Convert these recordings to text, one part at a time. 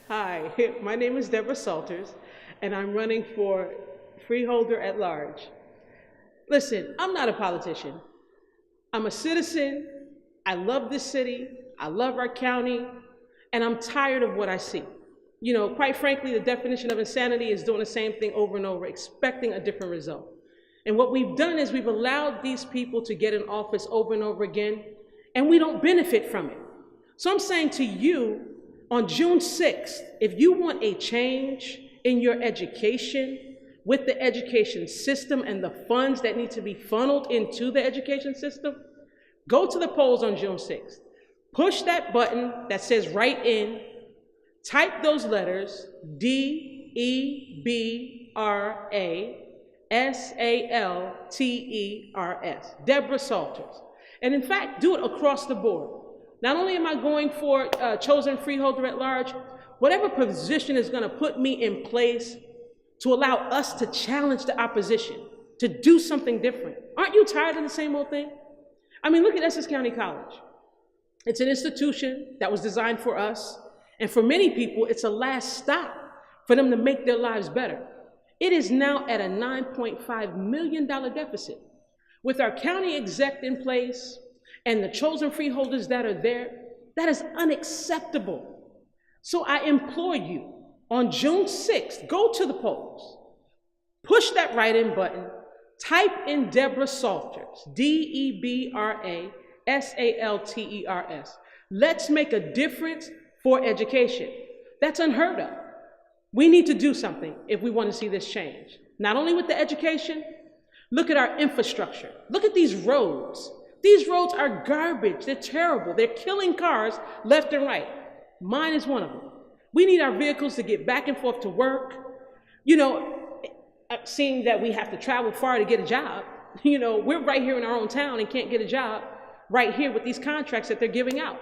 Hi, my name is Debra Salters, and I'm running for freeholder at large. Listen, I'm not a politician. I'm a citizen. I love this city. I love our county, and I'm tired of what I see. Quite frankly, the definition of insanity is doing the same thing over and over, expecting a different result. And what we've done is we've allowed these people to get in office over and over again, and we don't benefit from it. So I'm saying to you, on June 6th, if you want a change in your education, with the education system and the funds that need to be funneled into the education system, go to the polls on June 6th. Push that button that says write in, type those letters, Debra, Debra Salters. And in fact, do it across the board. Not only am I going for chosen freeholder at large, whatever position is going to put me in place to allow us to challenge the opposition, to do something different. Aren't you tired of the same old thing? I mean, look at Essex County College. It's an institution that was designed for us, and for many people, it's a last stop for them to make their lives better. It is now at a $9.5 million deficit. With our county exec in place and the chosen freeholders that are there, that is unacceptable. So I implore you, on June 6th, go to the polls, push that write-in button, type in Debra Salters, Debra Salters. Let's make a difference for education. That's unheard of. We need to do something if we want to see this change. Not only with the education, look at our infrastructure. Look at these roads. These roads are garbage. They're terrible. They're killing cars left and right. Mine is one of them. We need our vehicles to get back and forth to work. Seeing that we have to travel far to get a job, we're right here in our own town and can't get a job right here with these contracts that they're giving out.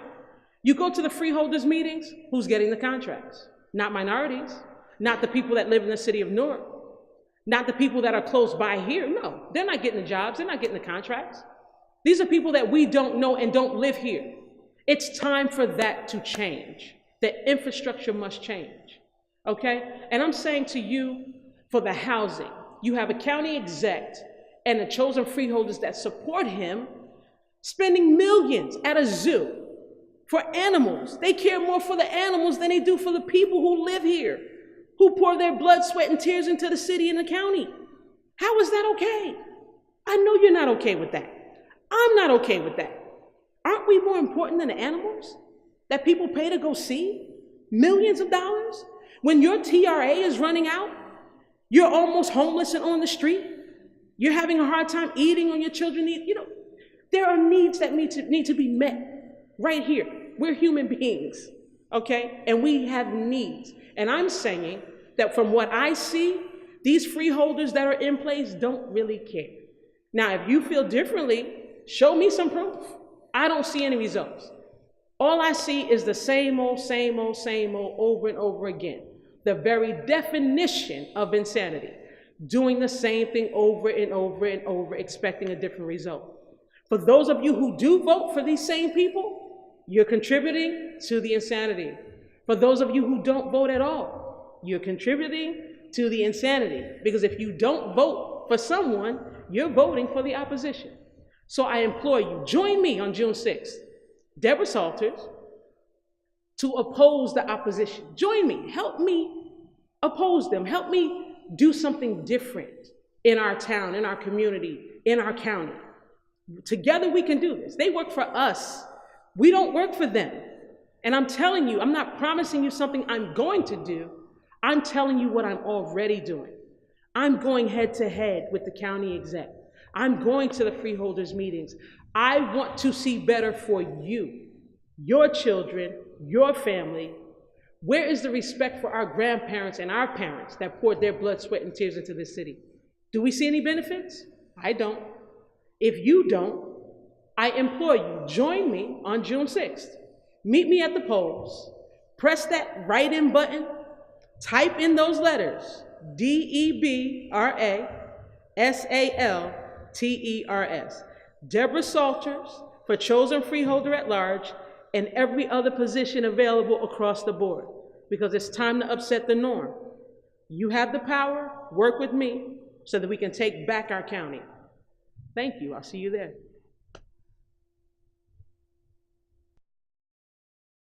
You go to the freeholders meetings, who's getting the contracts? Not minorities, not the people that live in the city of Newark, not the people that are close by here. No, they're not getting the jobs. They're not getting the contracts. These are people that we don't know and don't live here. It's time for that to change. The infrastructure must change, okay? And I'm saying to you, for the housing, you have a county exec and the chosen freeholders that support him spending millions at a zoo for animals. They care more for the animals than they do for the people who live here, who pour their blood, sweat, and tears into the city and the county. How is that okay? I know you're not okay with that. I'm not okay with that. Aren't we more important than the animals that people pay to go see? Millions of dollars? When your TRA is running out, you're almost homeless and on the street. You're having a hard time eating on your children. There are needs that need to be met right here. We're human beings, okay? And we have needs. And I'm saying that from what I see, these freeholders that are in place don't really care. Now, if you feel differently, show me some proof. I don't see any results. All I see is the same old, over and over again. The very definition of insanity. Doing the same thing over and over and over, expecting a different result. For those of you who do vote for these same people, you're contributing to the insanity. For those of you who don't vote at all, you're contributing to the insanity. Because if you don't vote for someone, you're voting for the opposition. So I implore you, join me on June 6th, Debra Salters, to oppose the opposition. Join me, help me oppose them. Help me do something different in our town, in our community, in our county. Together we can do this. They work for us. We don't work for them. And I'm telling you, I'm not promising you something I'm going to do. I'm telling you what I'm already doing. I'm going head to head with the county exec. I'm going to the freeholders meetings. I want to see better for you, your children, your family. Where is the respect for our grandparents and our parents that poured their blood, sweat, and tears into this city? Do we see any benefits? I don't. If you don't, I implore you, join me on June 6th. Meet me at the polls. Press that write-in button. Type in those letters, Debra, Debra Salters for chosen freeholder at large, and every other position available across the board. because it's time to upset the norm. You have the power, work with me so that we can take back our county. Thank you, I'll see you there.